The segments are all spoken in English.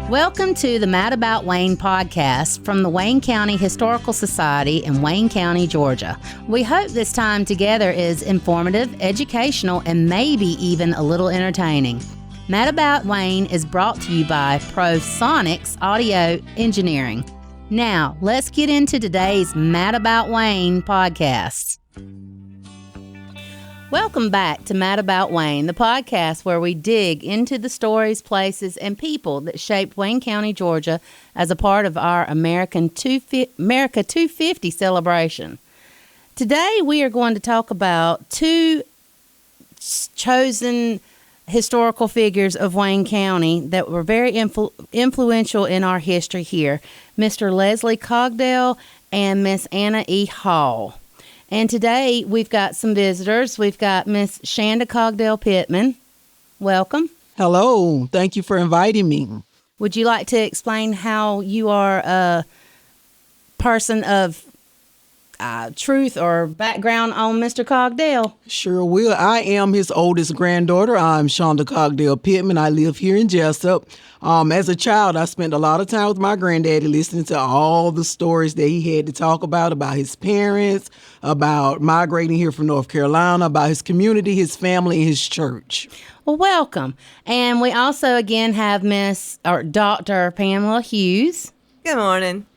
Welcome to the Mad About Wayne podcast from the Wayne County Historical Society in Wayne County, Georgia. We hope this time together is informative, educational, and maybe even a little entertaining. Mad About Wayne is brought to you by ProSonics Audio Engineering. Now, let's get into today's Mad About Wayne podcast. Welcome back to Mad About Wayne, the podcast where we dig into the stories, places, and people that shaped Wayne County, Georgia as a part of our America 250 celebration. Today, we are going to talk about two chosen historical figures of Wayne County that were very influential in our history here, Mr. Leslie Cogdell and Miss Anna E. Hall. And today, we've got some visitors. We've got Miss Chanda Cogdell Pittman. Welcome. Hello. Thank you for inviting me. Would you like to explain how you are a person of truth or background on Mr. Cogdell? Sure will. I am his oldest granddaughter. I'm Chanda Cogdell Pittman. I live here in Jessup. As a child, I spent a lot of time with my granddaddy listening to all the stories that he had to talk about his parents, about migrating here from North Carolina, about his community, his family, and his church. Well, welcome. And we also, again, have Dr. Pamela Hughes. Good morning.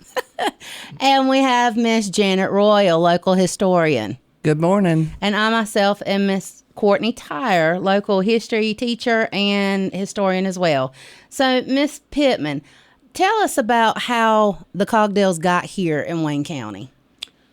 And we have Miss Janet Royal, local historian. Good morning. And I myself am Miss Courtney Tyre, local history teacher and historian as well. So, Miss Pittman, tell us about how the Cogdells got here in Wayne County.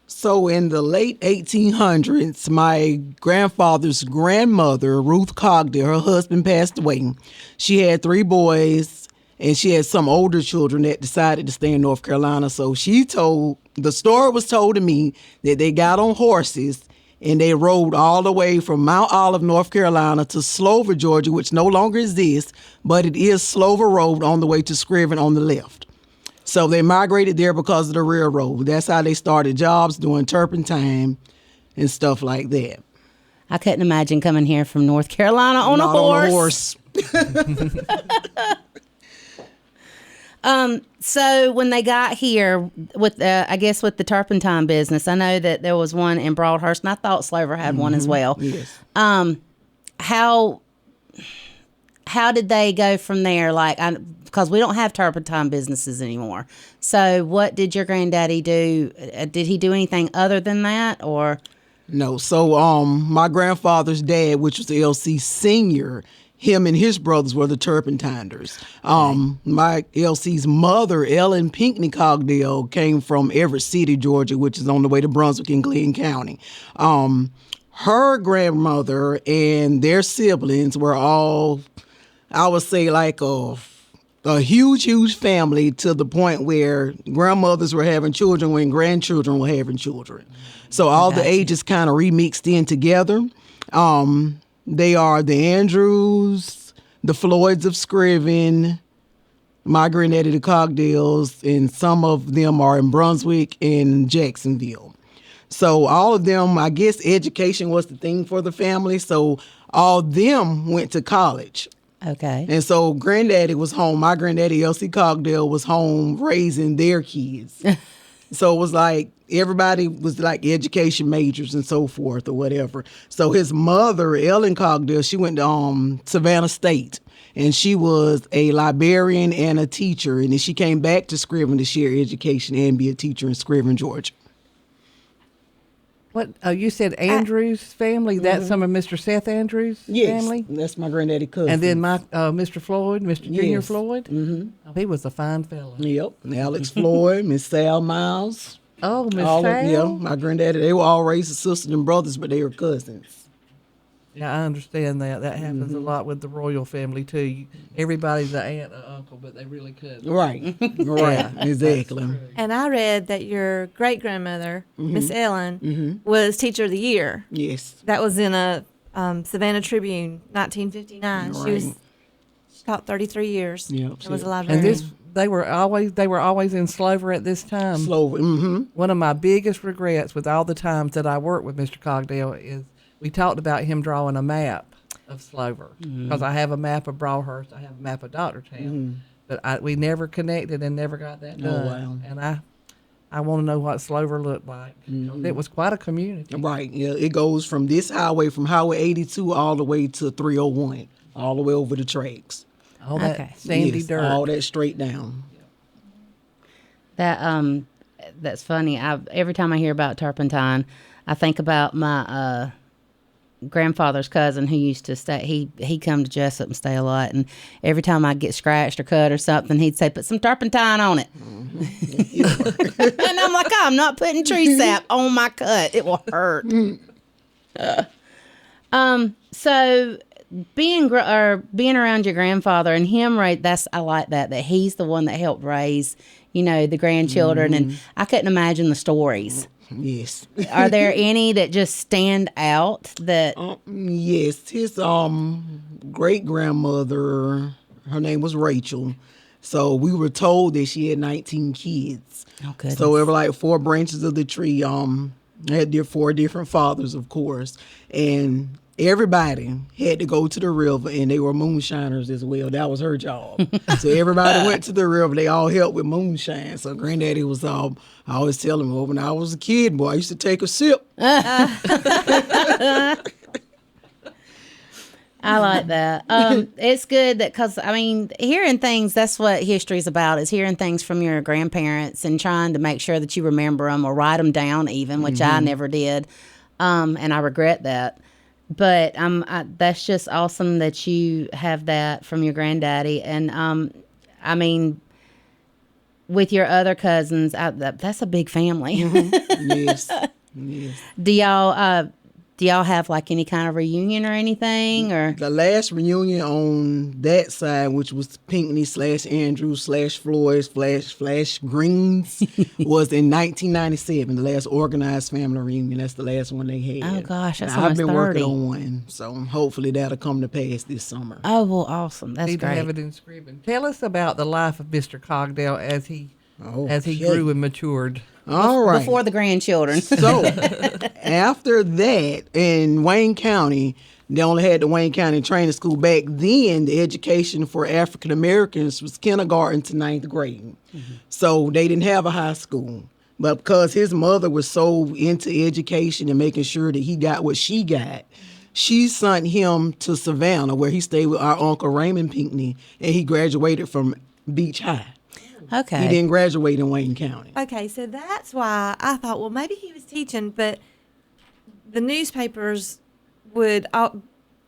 So in the late 1800s, my grandfather's grandmother, Ruth Cogdell, her husband passed away. She had 3 boys, and she had some older children that decided to stay in North Carolina. So the story was told to me that they got on horses and they rode all the way from Mount Olive, North Carolina to Slover, Georgia, which no longer exists, but it is Slover Road on the way to Scriven on the left. So they migrated there because of the railroad. That's how they started jobs, doing turpentine and stuff like that. I couldn't imagine coming here from North Carolina on a horse. So when they got here with the turpentine business, I know that there was one in Broadhurst, and I thought Slover had one as well. Yes. How did they go from there? Because we don't have turpentine businesses anymore. So what did your granddaddy do? Did he do anything other than that, or? No. So my grandfather's dad, which was LC Senior, him and his brothers were the turpentiners. My LC's mother, Ellen Pinckney Cogdell, came from Everett City, Georgia, which is on the way to Brunswick in Glenn County. Her grandmother and their siblings were all, I would say, like a huge family, to the point where grandmothers were having children when grandchildren were having children. So all the ages kind of remixed in together. They are the Andrews, the Floyds of Scriven, my granddaddy, the Cogdells, and some of them are in Brunswick and Jacksonville. So all of them, I guess education was the thing for the family. So all of them went to college. Okay. And so granddaddy was home. My granddaddy, L.C. Cogdell, was home raising their kids. So it was like everybody was like education majors and so forth or whatever. So his mother, Ellen Cogdell, she went to Savannah State, and she was a librarian and a teacher. And then she came back to Scriven to share education and be a teacher in Scriven, Georgia. What? Oh, you said Andrews family? That's some of Mr. Seth Andrews' family? Yes, that's my granddaddy cousin. And then my Mr. Floyd, Mr. Junior Floyd? Mm-hmm. Oh, he was a fine fellow. Yep. Alex Floyd, Miss Sal Miles. Oh, Miss Sal? Yeah, my granddaddy, they were all raised as sisters and brothers, but they were cousins. Yeah, I understand that. That happens a lot with the royal family, too. Everybody's an aunt or uncle, but they really couldn't. Right. Right. Exactly. And I read that your great-grandmother, Miss Ellen, was Teacher of the Year. Yes. That was in a Savannah Tribune, 1959. Right. She taught 33 years. Yep, It was a yep. librarian. And they were always in Slover at this time. Slover. Mm-hmm. One of my biggest regrets with all the times that I worked with Mr. Cogdell is we talked about him drawing a map of Slover, because I have a map of Broadhurst, I have a map of Doctortown. but we never connected and never got that done. wow. And I want to know what Slover looked like. It was quite a community. Right. Yeah. It goes from this highway, from Highway 82 all the way to 301, all the way over the tracks. All that Okay. sandy Yes, dirt. all that straight down. That's funny. Every time I hear about turpentine, I think about my grandfather's cousin who used to stay. He come to Jessup and stay a lot, and every time I get scratched or cut or something, he'd say, "Put some turpentine on it." And I'm like, I'm not putting tree sap on my cut. It will hurt. So being around your grandfather and him, right? I like that he's the one that helped raise, the grandchildren, and I couldn't imagine the stories. Yes. Are there any that just stand out that? Yes. His great grandmother, her name was Rachel. So we were told that she had 19 kids. Oh, goodness. So there were like 4 branches of the tree. Had 4 different fathers, of course, and everybody had to go to the river, and they were moonshiners as well. That was her job. So everybody went to the river. They all helped with moonshine. So Granddaddy was I always tell him, when I was a kid, boy, I used to take a sip. I like that. It's good because hearing things, that's what history is about, is hearing things from your grandparents and trying to make sure that you remember them or write them down even, which I never did. And I regret that. But that's just awesome that you have that from your granddaddy. And with your other cousins, that's a big family. Yes. Yes. Do y'all have like any kind of reunion or anything? Or The last reunion on that side, which was Pinckney / Andrews / Floyd / Greens, was in 1997. The last organized family reunion. That's the last one they had. Oh, gosh, that's Now, I've been almost 30. working on one, so hopefully that'll come to pass this summer. oh, well, awesome. That's Need to have great. it in Scribden. Tell us about the life of Mr. Cogdell as he Okay. grew and matured. All right. Before the grandchildren. So after that, in Wayne County, they only had the Wayne County Training School. Back then, the education for African Americans was kindergarten to 9th grade. So they didn't have a high school. But because his mother was so into education and making sure that he got what she got, she sent him to Savannah, where he stayed with our Uncle Raymond Pinckney, and he graduated from Beach High. Okay. He didn't graduate in Wayne County. Okay, so that's why I thought, well, maybe he was teaching, but the newspapers would tell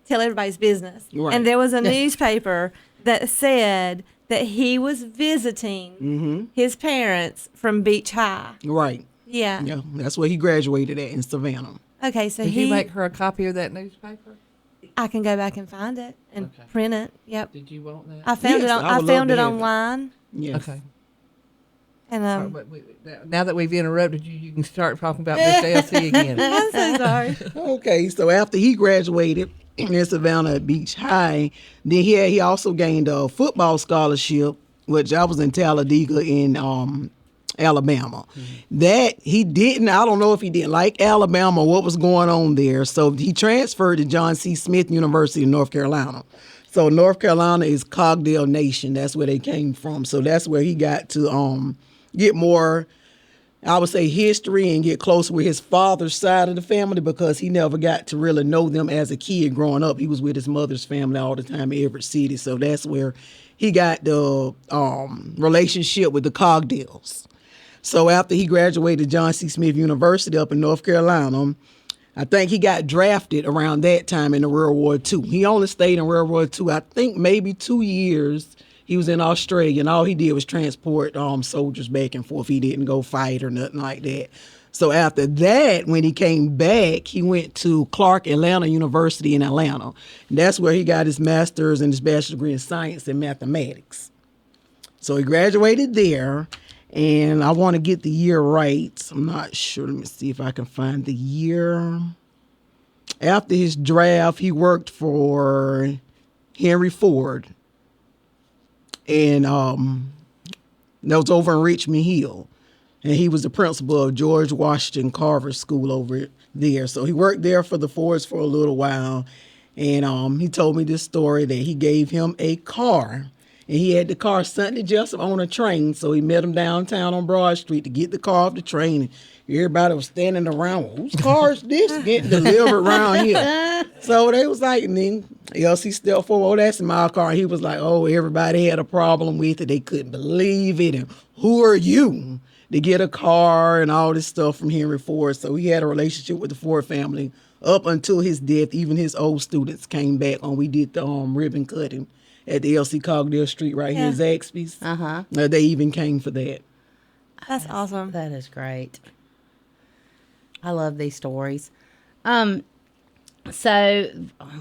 everybody's business. Right. And there was a newspaper that said that he was visiting his parents from Beach High. Right. Yeah. Yeah, that's where he graduated at, in Savannah. Okay, so Did you make her a copy of that newspaper? I can go back and find it and Okay. print it. Yep. Did you want that? I found Yes, it on. I I would love found to it have it. online, Yes. Okay. and Now that we've interrupted you, you can start talking about Miss Elsie again. I'm so sorry. Okay, so after he graduated in Savannah at Beach High, then he also gained a football scholarship, which I was in Talladega in Alabama. That he didn't, I don't know if he didn't like Alabama or what was going on there. So he transferred to John C. Smith University in North Carolina. So North Carolina is Cogdell Nation. That's where they came from. So that's where he got to get more, I would say, history and get closer with his father's side of the family, because he never got to really know them as a kid growing up. He was with his mother's family all the time in Everett City. So that's where he got the relationship with the Cogdells. So after he graduated John C. Smith University up in North Carolina, I think he got drafted around that time in the World War II. He only stayed in World War II, I think maybe 2 years. He was in Australia, and all he did was transport soldiers back and forth. He didn't go fight or nothing like that. So after that, when he came back, he went to Clark Atlanta University in Atlanta. And that's where he got his master's and his bachelor's degree in science and mathematics. So he graduated there, and I want to get the year right. I'm not sure. Let me see if I can find the year. After his draft, he worked for Henry Ford. And that was over in Richmond Hill. And he was the principal of George Washington Carver School over there. So he worked there for the Fords for a little while. And he told me this story that he gave him a car. And he had the car Sunday Jessup on a train, so he met him downtown on Broad Street to get the car off the train. And everybody was standing around, whose car is this getting delivered around here? So they was like, and then LC stepped forward, that's my car. And he was like, oh, everybody had a problem with it. They couldn't believe it. And who are you to get a car and all this stuff from Henry Ford? So he had a relationship with the Ford family up until his death. Even his old students came back when we did the ribbon cutting at the LC Cogdell Street right here in Zaxby's. They even came for that. That's awesome. That is great. I love these stories. So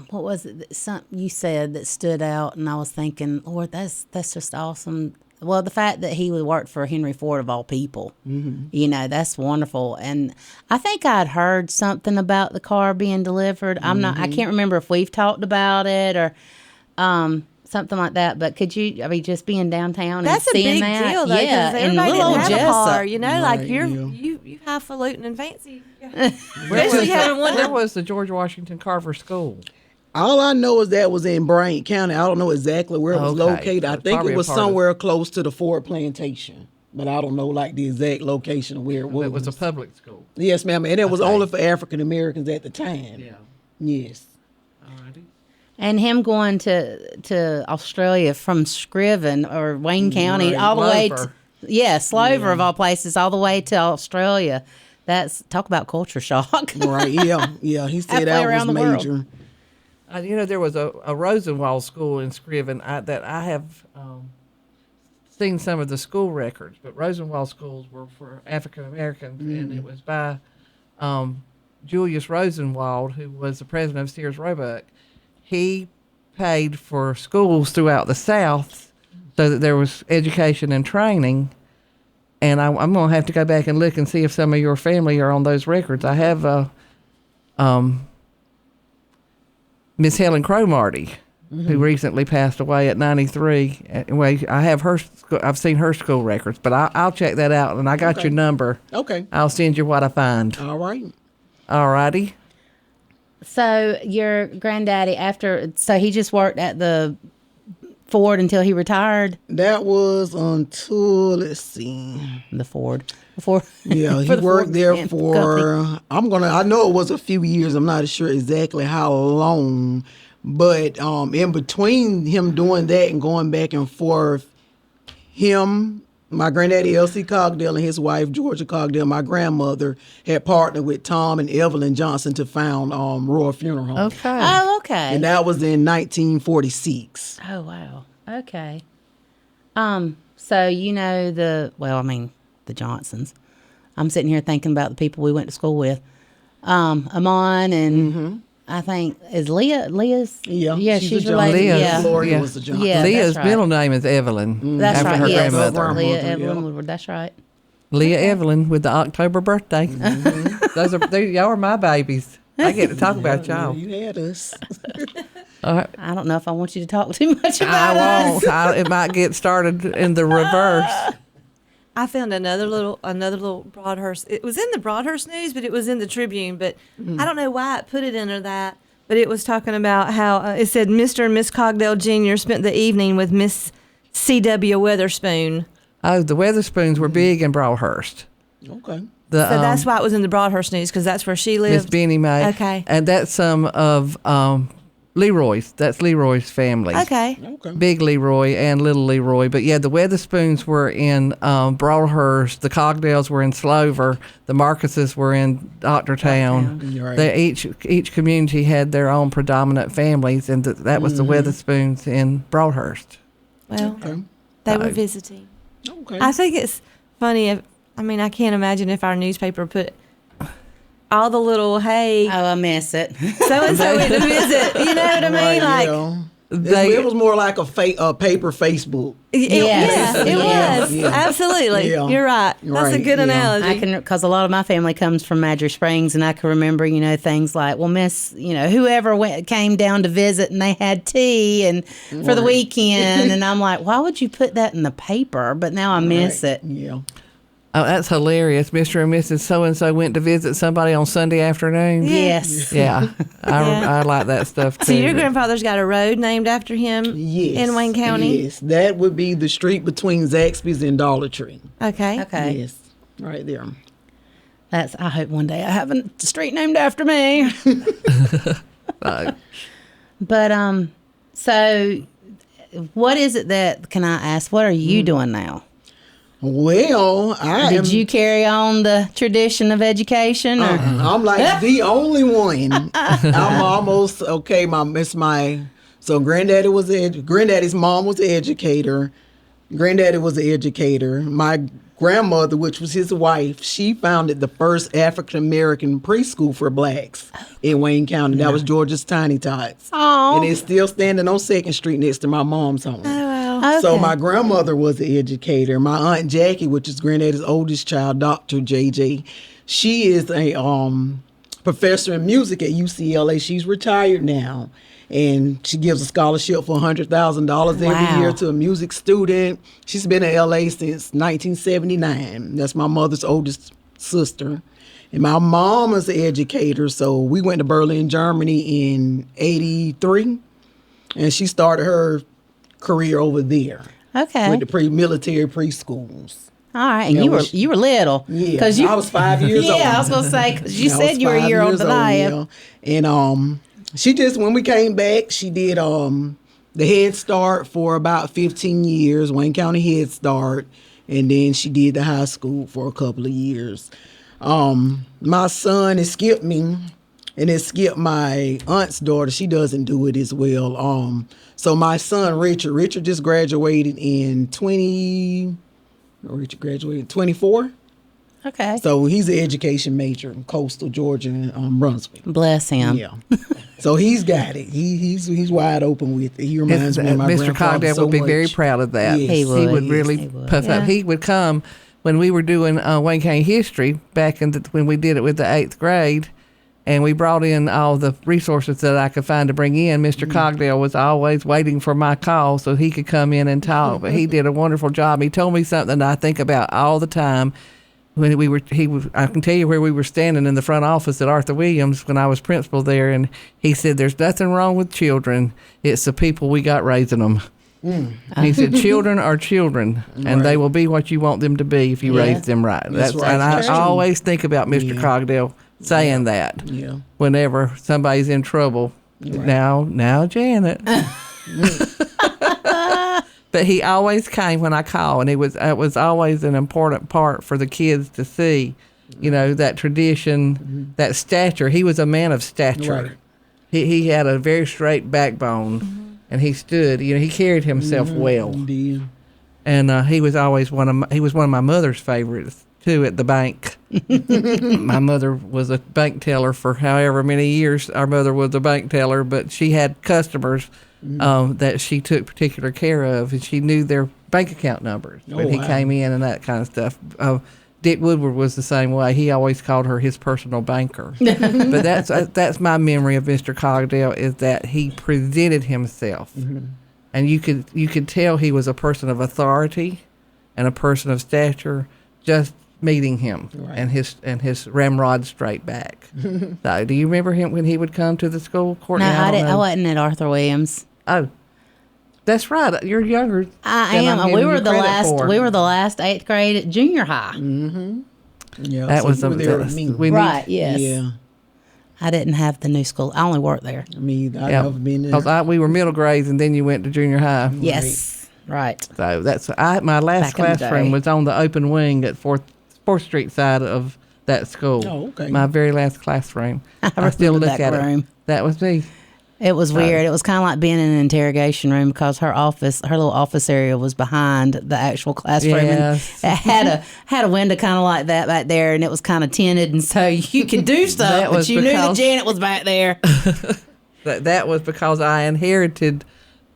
what was it? Something you said that stood out, and I was thinking, Lord, that's just awesome. Well, the fact that he would work for Henry Ford of all people, you know, that's wonderful. And I think I'd heard something about the car being delivered. I can't remember if we've talked about it or something like that. But could you, just being downtown that's and seeing that? That's a big deal, though, yeah, because and everybody little didn't have a car, you know, Right, like you highfalutin and fancy. Especially having one where was the George Washington Carver School? All I know is that was in Bryant County. I don't know exactly where it was Okay. located. I So think probably it a was part of- somewhere close to the Ford plantation, but I don't know like the exact location of where it was. It was a public school. Yes, ma'am, and it was Okay. only for African Americans at the time. Yeah. Yes. Alrighty. And him going to Australia from Scriven or Wayne County Right. all the way to Slover. Slover of all places, all the way to Australia. That's talk about culture shock. Right. Yeah. He said Halfway that was around the world. major. You know, there was a Rosenwald school in Scriven that I have seen some of the school records, but Rosenwald schools were for African Americans, and it was by Julius Rosenwald, who was the president of Sears Roebuck. He paid for schools throughout the South so that there was education and training. And I'm going to have to go back and look and see if some of your family are on those records. I have Miss Helen Cromarty, who recently passed away at 93. Anyway, I have I've seen her school records, but I'll check that out. And I got your number. Okay. I'll send you what I find. All right. All righty. So your granddaddy, so he just worked at the Ford until he retired. That was until, let's see. The Ford. Before. Yeah, he for the worked Ford there company. for, I know it was a few years. I'm not sure exactly how long. But in between him doing that and going back and forth, my granddaddy, L.C. Cogdell, and his wife, Georgia Cogdell, my grandmother, had partnered with Tom and Evelyn Johnson to found Royal Funeral Home. Okay. Oh, okay. And that was in 1946. Oh, wow. Okay. So you know the Johnsons. I'm sitting here thinking about the people we went to school with. Amon and I think is Leah's. Yeah, she's a related. Johnson. Yeah. Gloria was a Johnson. Yeah. Leah's that's right. middle name is Evelyn. That's after right. her Yes. grandmother. Leah Grandmother, Evelyn yeah. Woodward. That's right. Leah Evelyn with the October birthday. Y'all are my babies. I get to talk about y'all. You had us. All right. I don't know if I want you to talk too much about I us. won't. It might get started in the reverse. I found another little Broadhurst. It was in the Broadhurst News, but it was in the Tribune. But I don't know why it put it under that. But it was talking about how it said Mr. and Miss Cogdell Jr. spent the evening with Miss C.W. Weatherspoon. Oh, the Weatherspoons were big in Broadhurst. Okay. So that's why it was in the Broadhurst News, because that's where she Miss lived. Benny Mae. Okay. And that's some of Leroy's. That's Leroy's family. Okay. Okay. Big Leroy and Little Leroy. But yeah, the Weatherspoons were in Broadhurst. The Cogdells were in Slover. The Marcuses were in Doctortown. Right. They each community had their own predominant families, and that was the Weatherspoons in Broadhurst. Well, Okay. they were visiting. Okay. I think it's funny. I can't imagine if our newspaper put all the little, hey, Oh, I miss it. so-and-so went to visit. You know what I mean? Right, it was more like a paper Facebook. Yes. It was. Yeah. Absolutely. Yeah. You're right. That's a Right, good yeah. analogy. I can, because a lot of my family comes from Madry Springs, and I can remember, things like, well, Miss, whoever came down to visit, and they had tea and for the weekend, and I'm like, why would you put that in the paper? But now I miss it. Yeah. Oh, that's hilarious. Mr. and Mrs. So-and-so went to visit somebody on Sunday afternoon. Yes. Yeah. I like that stuff, too. So your grandfather's got a road named after him in Wayne County? Yes, that would be the street between Zaxby's and Dollar Tree. Okay. Okay. Yes, right there. I hope one day I have a street named after me. But so what is it that, can I ask, what are you doing now? Well, Did you carry on the tradition of education? Or? I'm like the only one. I'm almost okay. So granddaddy's mom was an educator. Granddaddy was an educator. My grandmother, which was his wife, she founded the first African American preschool for blacks in Wayne County. That was Georgia's Tiny Tots. Aw. And it's still standing on 2nd Street next to my mom's home. Okay. So my grandmother was an educator. My Aunt Jackie, which is granddaddy's oldest child, Dr. JJ, she is a professor in music at UCLA. She's retired now. And she gives a scholarship for $100,000 every year to a music student. She's been in LA since 1979. That's my mother's oldest sister. And my mom is an educator, so we went to Berlin, Germany in 83. And she started her career over there. Okay. With the military preschools. All right. And you were little. Yeah. I was 5 years old. Yeah, I was going to say, because you said you were a year older than I am. And she just, when we came back, she did the Head Start for about 15 years, Wayne County Head Start, and then she did the high school for a couple of years. My son, it skipped me, and it skipped my aunt's daughter. She doesn't do it as well. So my son, Richard just graduated in 24. Okay. So he's an education major in coastal Georgia and Brunswick. Bless him. Yeah. So he's got it. He's wide open with it. He reminds me of my Mr. grandfather Cogdell so would be much. very proud of that. Yes. He would. Really puff up. He would come when we were doing Wayne County history back when we did it with the 8th grade, and we brought in all the resources that I could find to bring in. Mr. Cogdell was always waiting for my call so he could come in and talk. But he did a wonderful job. He told me something that I think about all the time. When I can tell you where we were standing in the front office at Arthur Williams when I was principal there, and he said, "There's nothing wrong with children. It's the people we got raising them." He said, "Children are children, and they will be what you want them to be if you raise them right." That's right. And That's I true. always think about Mr. Cogdell saying that whenever somebody's in trouble. Now, Janet. But he always came when I called, and it was always an important part for the kids to see, that tradition, that stature. He was a man of stature. Right. He had a very straight backbone, and he stood. He carried himself well, Indeed. and he was always one of my mother's favorites too at the bank. My mother was a bank teller for however many years. Our mother was a bank teller, but she had customers that she took particular care of, and she knew their bank account numbers when he came in and that kind of stuff. Dick Woodward was the same way. He always called her his personal banker. But that's my memory of Mr. Cogdell, is that he presented himself, and you could tell he was a person of authority and a person of stature just meeting him, and his ramrod straight back. So, do you remember him when he would come to the school, Courtney? No, I wasn't at Arthur Williams. Oh, that's right. You're younger. I than am. I'm We giving were you the credit last. for. We were the last 8th grade at junior high. Yeah. That so was you were there with me. Right. Yes. Yeah. I didn't have the new school. I only worked there. I mean, I've never been there. Because we were middle grades, and then you went to junior high. Yes. Right. So that's my last Back in the classroom day. was on the open wing at 4th Street side of that school. Oh, okay. My very last classroom. I still remember look that at room. it. That was me. It was weird. It was kind of like being in an interrogation room, because her little office area was behind the actual classroom. Yes. And it had a window kind of like that back there, and it was kind of tinted, and so you could do stuff, That but was you knew that because- Janet was back there. That was because I inherited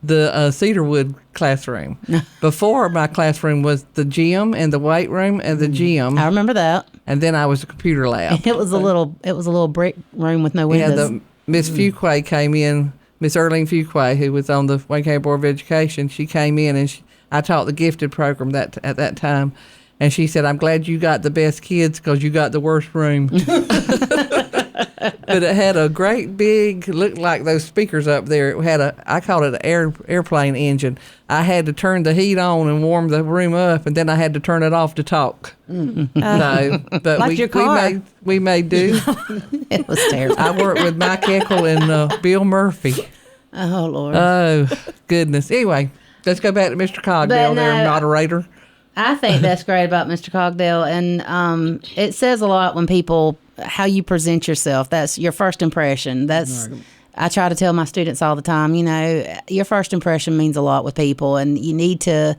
the Cedarwood classroom. Before, my classroom was the gym and the weight room and the gym, I remember that. and then I was a computer lab. It was a little brick room with no Yeah, windows. the Miss Fuquay came in, Miss Erling Fuquay, who was on the Wayne County Board of Education. She came in, and I taught the gifted program at that time, And she said, "I'm glad you got the best kids because you got the worst room." But it had a great big, looked like those speakers up there. It had I called it an airplane engine. I had to turn the heat on and warm the room up, and then I had to turn it off to talk. No, but Like your car. we made do. It was terrible. I worked with Mike Eckel and Bill Murphy. Oh, Lord. Oh, goodness. Anyway, let's go back to Mr. Cogdell, there, moderator. I think that's great about Mr. Cogdell, and it says a lot when people, how you present yourself. That's your first impression. That's I try to tell my students all the time, your first impression means a lot with people, and you need to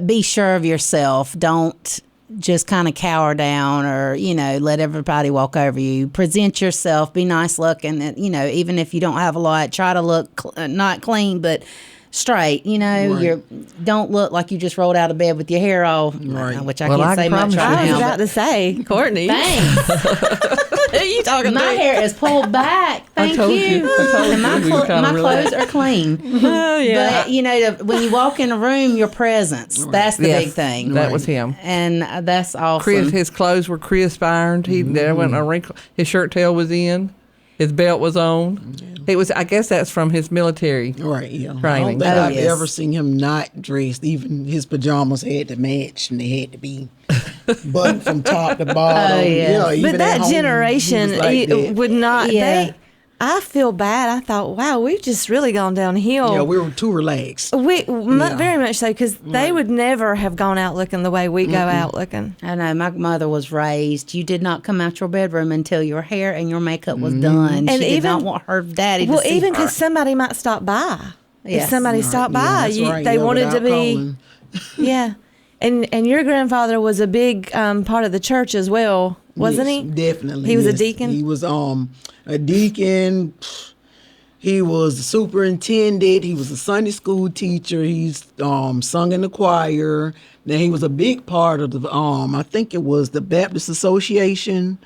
be sure of yourself. Don't just kind of cower down or, let everybody walk over you. Present yourself, be nice looking, and, even if you don't have a lot, try to look not clean, but straight, you don't look like you just rolled out of bed with your hair all, which I can't say much right I now. was about to say, Courtney. Thanks. Who are you talking My to? hair is pulled back. Thank you. And my clothes are clean. Oh, yeah. But, when you walk in a room, your presence, that's the big thing. That was him. And that's awesome. His clothes were crisp ironed. There wasn't a wrinkle. His shirt tail was in. His belt was on. It was. I guess that's from his military training. I don't think I've ever seen him not dressed. Even his pajamas had to match, and they had to be buttoned from top to bottom. Oh, yeah. Even But that home, generation like that. would not. Yeah. I feel bad. I thought, wow, we've just really gone downhill. Yeah, we were too relaxed. Very much so, because they would never have gone out looking the way we go out looking. I know. My mother was raised. You did not come out your bedroom until your hair and your makeup was done. And she did even- not want her daddy to Well, see even her. because somebody might stop by. Yes. If somebody stopped by, they wanted to be. Yeah. And your grandfather was a big part of the church as well, wasn't he? Definitely. He was a deacon? He was a deacon. He was the superintendent. He was a Sunday school teacher. He's sung in the choir. Then he was a big part of the I think it was the Baptist Association,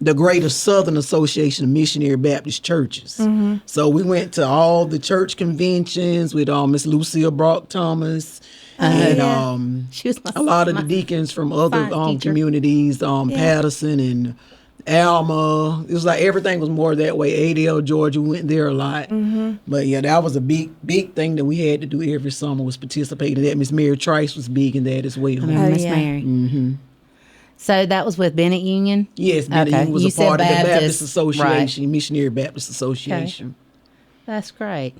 the Greater Southern Association of Missionary Baptist Churches. So we went to all the church conventions with Miss Lucille Brock Thomas. And She was a lot of the deacons from other communities, Patterson and Alma. It was like everything was more that way. ADL, Georgia, we went there a lot. But yeah, that was a big thing that we had to do every summer, was participate in that. Miss Mary Trice was big in that as well. Miss Mary. So that was with Bennett Union? Yes, Bennett Union was You a part of the said Baptist Association, right. Missionary Baptist Association. That's great.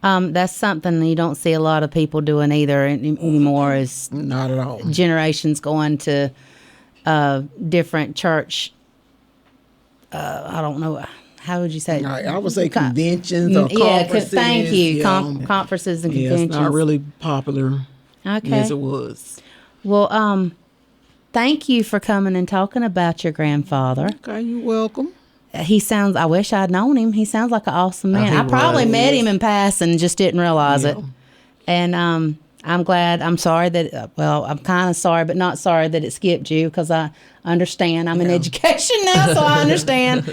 That's something you don't see a lot of people doing either anymore, is Not at all. generations going to different church, I don't know, how would you say? I would say conventions or conferences. Thank you. Yeah. Conferences and Yeah, conventions. it's not really popular as it was. Well, thank you for coming and talking about your grandfather. Okay, you're welcome. I wish I'd known him. He sounds like an awesome man. he I probably was. met him in passing and just didn't realize it. And I'm glad. I'm sorry that, I'm kind of sorry, but not sorry that it skipped you, because I understand. I'm in education now, so I understand.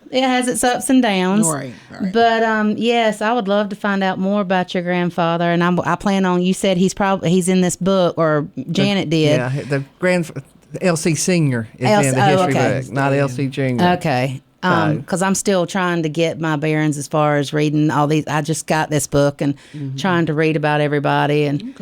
It has its ups and downs. Right. But yes, I would love to find out more about your grandfather. And I plan on, you said he's in this book, or Janet did. Yeah, the LC Senior is in the history book, not LC Junior. Okay. Because I'm still trying to get my bearings as far as reading all these. I just got this book and trying to read about everybody. And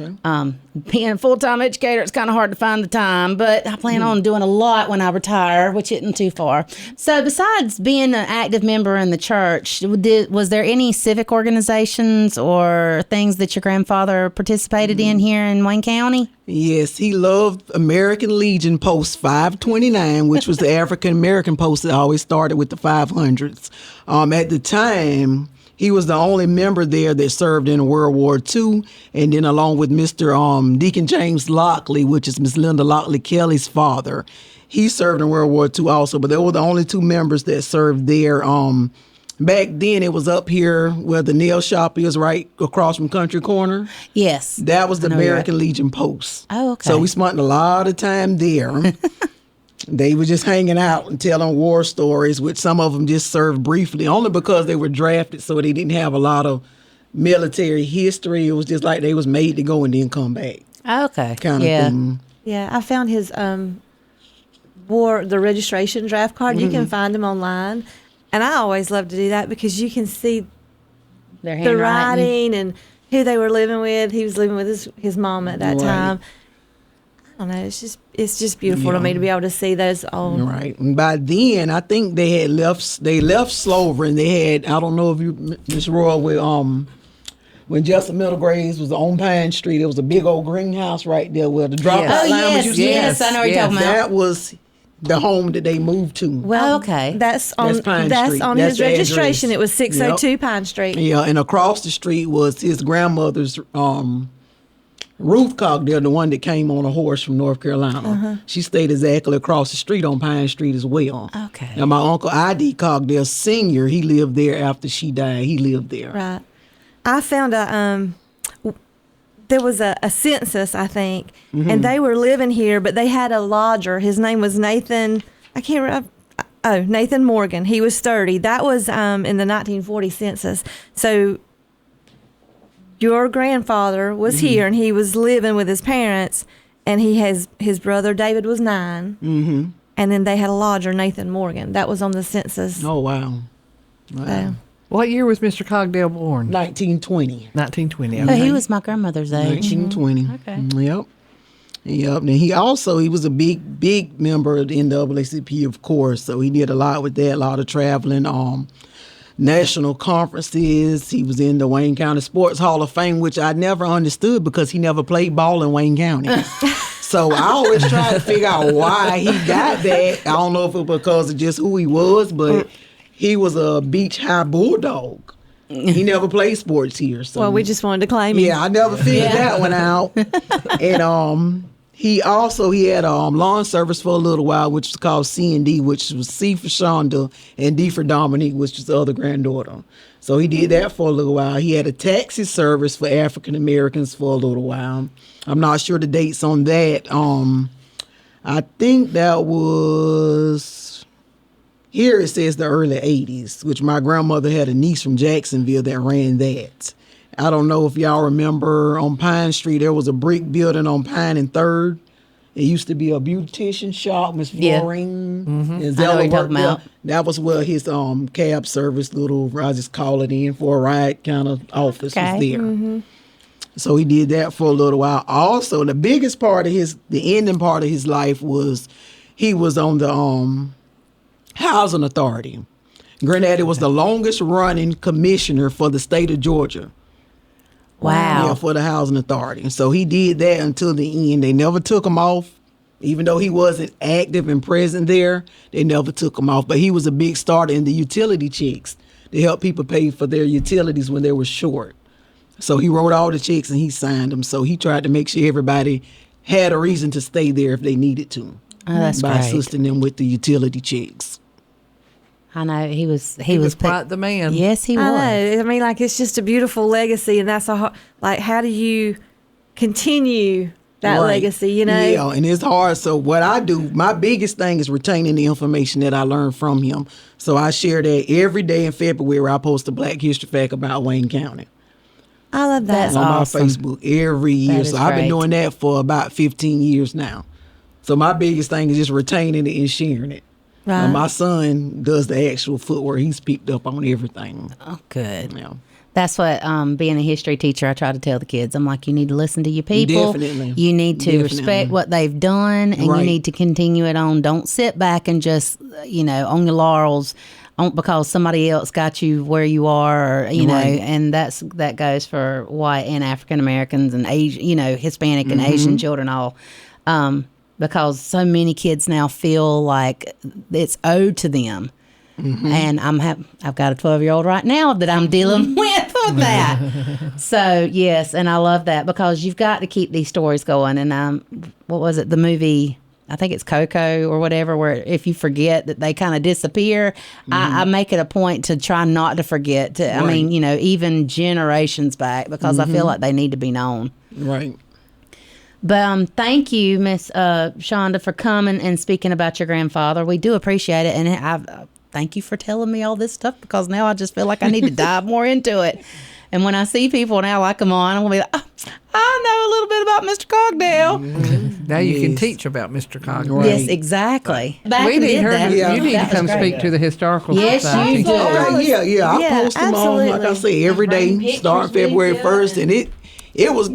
being a full-time educator, it's kind of hard to find the time. But I plan on doing a lot when I retire, which isn't too far. So besides being an active member in the church, was there any civic organizations or things that your grandfather participated in here in Wayne County? Yes, he loved American Legion Post 529, which was the African American post that always started with the 500s. At the time, he was the only member there that served in World War II, and then along with Mr. Deacon James Lockley, which is Miss Linda Lockley Kelly's father. He served in World War II also, but they were the only two members that served there. Back then, it was up here where the nail shop is, right across from Country Corner. Yes. That was the American Legion Post. Oh, okay. So we spent a lot of time there. They were just hanging out and telling war stories, which some of them just served briefly, only because they were drafted, so they didn't have a lot of military history. It was just like they was made to go and then come back. Okay. Kind of thing. Yeah, I found his the registration draft card. You can find him online, and I always love to do that because you can see Their the handwriting. writing and who they were living with. He was living with his mom at that Right. time. I don't know. It's just beautiful to me to be able to see those old. Right. And by then, I think they had left Slover, and they had, I don't know if you, Miss Roy, with when Justin Middle Graves was on Pine Street, there was a big old greenhouse right there where the dropout Oh, line yes, was. yes, I know what you're talking about. That was the home that they moved to. Well, Okay. That's on That's Pine that's Street. on That's his the registration. address. It was 602 Pine Street. Yeah, and across the street was his grandmother's Ruth Cogdell, the one that came on a horse from North Carolina. She stayed exactly across the street on Pine Street as well. Okay. Now, my uncle I.D. Cogdell Sr., he lived there after she died. He lived there. Right. I found there was a census, I think, and they were living here, but they had a lodger. His name was Nathan. I can't remember. Oh, Nathan Morgan. He was 30. That was in the 1940 census. So your grandfather was here, and he was living with his parents, and his brother David was 9. Mm-hmm. And then they had a lodger, Nathan Morgan. That was on the census. Oh, wow. Wow. So, What year was Mr. Cogdell born? 1920. 1920. Oh, he was my grandmother's age. 1920. Okay. Yep. Yep. And he was a big member of the NAACP, of course. So he did a lot with that, a lot of traveling, national conferences. He was in the Wayne County Sports Hall of Fame, which I never understood because he never played ball in Wayne County. So I always try to figure out why he got that. I don't know if it was because of just who he was, but he was a beach high bulldog. He never played sports here. So well, we just wanted to claim him. yeah, I never figured that one out. And he had lawn service for a little while, which was called C&D, which was C for Chanda and D for Dominique, which was the other granddaughter. So he did that for a little while. He had a taxi service for African Americans for a little while. I'm not sure the dates on that. I think that was, here it says the early 80s, which my grandmother had a niece from Jacksonville that ran that. I don't know if y'all remember on Pine Street, there was a brick building on Pine and 3rd. It used to be a beautician shop, Miss Yeah. Florine. I know what you're Zella talking worked there. about. That was where his cab service, I just call it in for a ride kind of office Okay. was there. So he did that for a little while. Also, the biggest part of the ending part of his life was he was on the Housing Authority. Granddaddy was the longest running commissioner for the state of Georgia. Wow. Yeah, for the Housing Authority. And so he did that until the end. They never took him off. Even though he wasn't active and present there, they never took him off. But he was a big starter in the utility checks to help people pay for their utilities when they were short. So he wrote all the checks and he signed them. So he tried to make sure everybody had a reason to stay there if they needed to. Oh, that's by great. assisting them with the utility checks. I know he was quite the man. Yes, he was. I know. I mean, like, it's just a beautiful legacy, and that's how do you continue that Right. legacy, you know? Yeah, and it's hard. So what I do, my biggest thing is retaining the information that I learned from him. So I share that every day in February. I post a Black History fact about Wayne County I love that. That's on awesome. my Facebook every year. That is So I've been great. doing that for about 15 years now. So my biggest thing is just retaining it and sharing it. Right. And my son does the actual footwork. He's picked up on everything. Oh, good. Yeah. That's what, being a history teacher, I try to tell the kids. I'm like, you need to listen to your people. Definitely. You need to Definitely. respect what they've done, and you Right. need to continue it on. Don't sit back and just, on your laurels because somebody else got you where you are, or, know, Right. and that goes for white and African Americans and Asian, Hispanic and Asian children all. Because so many kids now feel like it's owed to them. And I've got a 12-year-old right now that I'm dealing with that. So yes, and I love that because you've got to keep these stories going. And what was it? The movie, I think it's Coco or whatever, where if you forget that they kind of disappear, I make it a point to try not to forget. I mean, even generations back, because I feel like they need to be known. Right. But thank you, Miss Chanda, for coming and speaking about your grandfather. We do appreciate it, and thank you for telling me all this stuff because now I just feel like I need to dive more into it. And when I see people now like them on, I'm gonna be like, I know a little bit about Mr. Cogdell. Now you can Yes. teach about Mr. Cogdell. Right. Yes, exactly. Back We and need did her. that. You Yeah. need to That was come great. speak to the historical Yes, society. you do. Okay, yeah. I Yeah, post them on, like I absolutely. say, every Bring day, pictures starting with February you 1st, and- and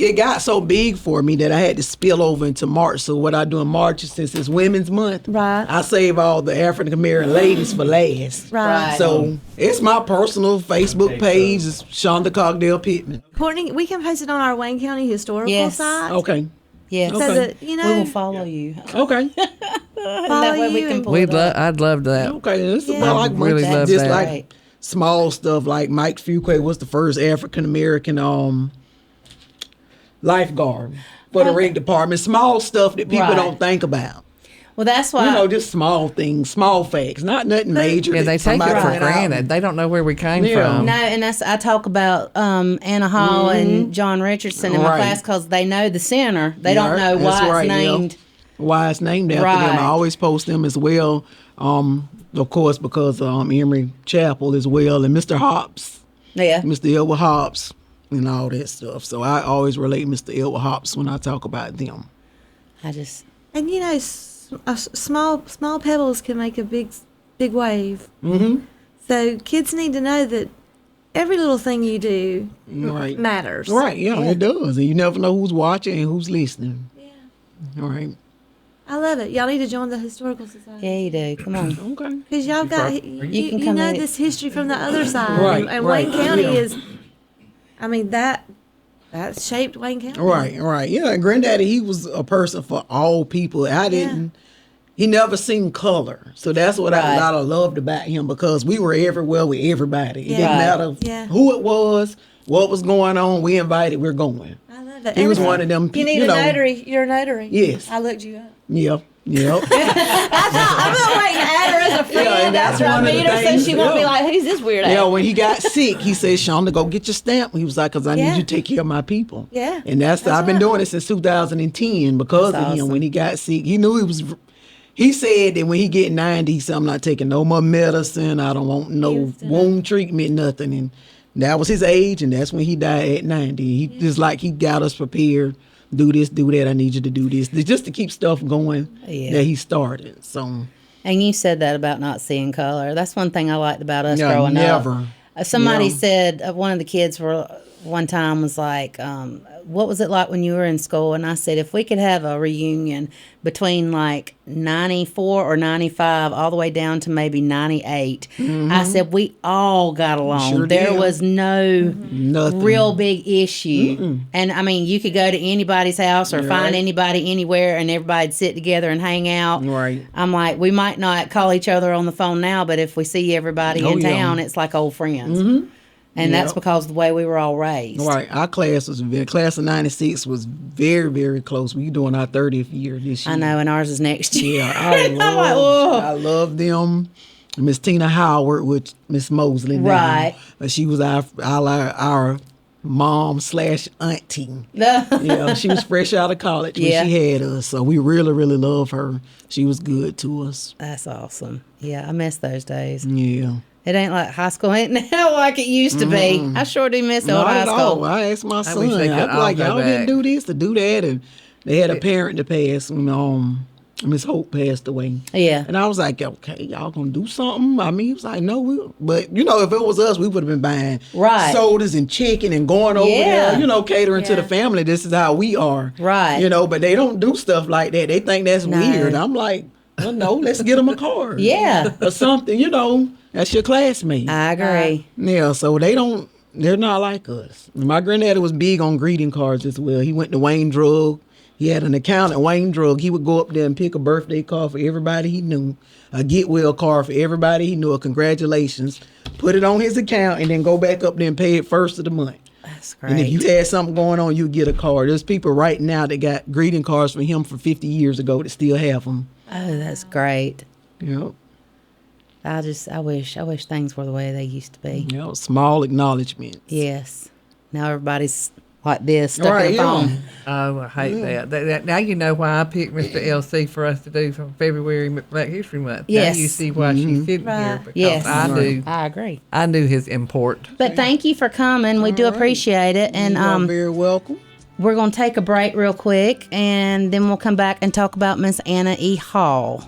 it got so big for me that I had to spill over into March. So what I do in March is, since it's Women's Month, Right. I save all the African American ladies for last. Right. So it's my personal Facebook page. It's Chanda Cogdell Pittman. Courtney, we can post it on our Wayne County Historical Yes. site. Okay. Yes. So Okay. that, We will follow you. Okay. follow that way we you can and- pull it up. I'd love that. Okay. It's Yeah. I like Really money. love Just that. like Right. small stuff, like Mike Fuquay was the first African American lifeguard for the rec department. Small stuff that people Right. don't think about. Well, that's why. You know, just small things, small facts, not nothing major. Yeah, that they take it somebody for went out granted. and- They don't know where we came Yeah. from. No, and that's I talk about Anna Hall and John Richardson in my Right. class because they know the center. They don't know That's why it's right, yeah. named. Why it's named after them. Right. I always post them as well. Of course, because Emory Chapel as well, and Mr. Hops, Yeah. Mr. Elwood Hops, and all that stuff. So I always relate Mr. Elwood Hops when I talk about them. I just And you know, small pebbles can make a big wave. Mm-hmm. So kids need to know that every little thing you do Right. matters. Right, yeah, it does. And you never know who's watching and who's listening. Yeah. All right. I love it. Y'all need to join the historical society. yeah, you do. Come on. Okay. Because y'all got You you, can you come know in. this history from the other side, Right, and right, Wayne County yeah. is. I mean that shaped Wayne County. Right. Yeah, and Granddaddy, he was a person for all people. He never seen color. So that's what Right. I loved about him, because we were everywhere with everybody. It Yeah. didn't Right. matter Yeah. who it was, what was going on. We invited, we're going. I love that. He was And one of them You people, need a notary. You're a notary. Yes. I looked you up. Yep. I'm not waiting to add her as a friend. Yeah, and that's one of the meet her so things, she won't be yeah. like, who's this weirdo? Yeah, when he got sick, he said, Shonda, go get your stamp. He was like, because I Yeah. need you to take care of my people. Yeah. And I've been right. doing it since 2010 because That's of him. awesome. When he got sick, he knew he said that when he get 90, he said, I'm not taking no more medicine. I don't want no was done. wound treatment, nothing. And that was his age, and that's when he died at 90. He just like he got us prepared. Do this, do that. I need you to do this. Just to keep stuff going Yeah. that he started. So, And you said that about not seeing color. That's one thing I liked about us yeah, growing never. up. Somebody Yeah. said one of the kids one time was like, what was it like when you were in school? And I said, if we could have a reunion between like 94 or 95 all the way down to maybe 98, I said, we all got along. Sure there did. was no Nothing. real big issue. And I mean, you could go to anybody's house or find Right. anybody anywhere and everybody'd sit together and hang out. Right. I'm like, we might not call each other on the phone now, but if we see everybody Oh, in yeah. town, it's like old friends. And that's Yep. because of the way we were all raised. Right, our class class of '96 was very, very close. We doing our 30th year this year. I know, and ours is next year. Yeah, I love them. Miss Tina Howard with Miss Mosley. now. Right. She was our mom / auntie. Yeah, she was fresh out of college when Yeah. she had us, so we really, really love her. She was good to us. That's awesome. Yeah, I miss those days. Yeah. It ain't like high school ain't now like it used to be. I sure do miss old Not high at all. school. I asked my son. wish they I'd could be all like, go y'all back. didn't do this to do that, and they had a parent to pass when Miss Hope passed away. Yeah. And I was like, okay, y'all gonna do something? I mean, he was like, no, but you know, if it was us, we would have been buying Right. sodas and chicken and going over Yeah. there, you know, catering to Yeah. the family. This is how we are. Right. You know, but they don't do stuff like that. They think that's No. weird. I'm like, well, no, let's get them a card. Yeah. Or something, you know, that's your classmate. I agree. Yeah, so they're not like us. My granddaddy was big on greeting cards as well. He went to Wayne Drug. He had an account at Wayne Drug. He would go up there and pick a birthday card for everybody he knew, a get well card for everybody he knew, a congratulations, put it on his account, and then go back up there and pay it first of the month. That's great. And if you had something going on, you get a card. There's people right now that got greeting cards from him from 50 years ago that still have them. Oh, that's great. Yep. I wish things were the way they used to be. Yep. Small acknowledgments. Yes. Now everybody's like this, stuck Right, in the yeah. phone. Oh, I hate that. Now you know why I picked Mr. LC for us to do from February Black History Month. Yes. Now you see why she's sitting here, Right. because Yes. I agree. knew his import. But thank you for coming. We do appreciate it. And You're very welcome. We're going to take a break real quick, and then we'll come back and talk about Miss Anna E. Hall.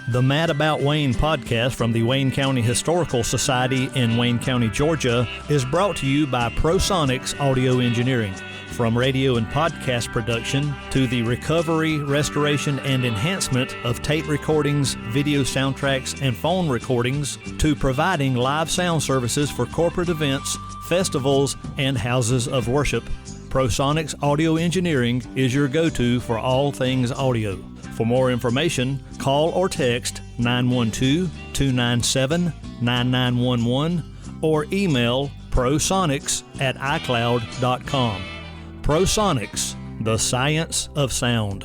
The Mad About Wayne podcast from the Wayne County Historical Society in Wayne County, Georgia, is brought to you by ProSonics Audio Engineering. From radio and podcast production to the recovery, restoration, and enhancement of tape recordings, video soundtracks, and phone recordings, to providing live sound services for corporate events, festivals, and houses of worship, ProSonics Audio Engineering is your go-to for all things audio. For more information, call or text 912-297-9911 or email prosonics@icloud.com. ProSonics, the science of sound.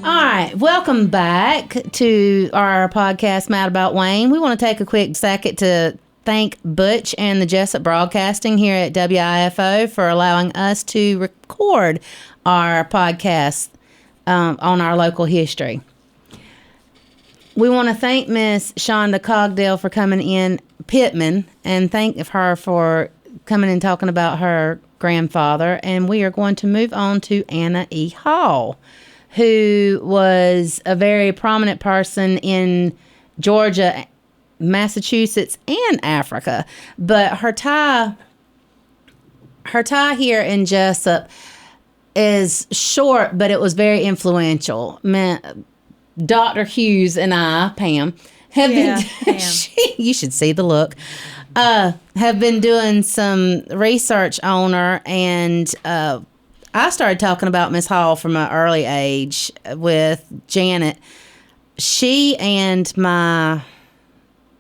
All right, welcome back to our podcast, Mad About Wayne. We want to take a quick second to thank Butch and the Jessup Broadcasting here at WIFO for allowing us to record our podcast on our local history. We want to thank Miss Chanda Cogdell for coming in, Pittman, and thank her for coming and talking about her grandfather. And we are going to move on to Anna E. Hall, who was a very prominent person in Georgia, Massachusetts, and Africa. But her tie here in Jessup is short, but it was very influential. Dr. Hughes and I, Pam, have been, you should see the look, have been doing some research on her, and I started talking about Miss Hall from an early age with Janet. She and my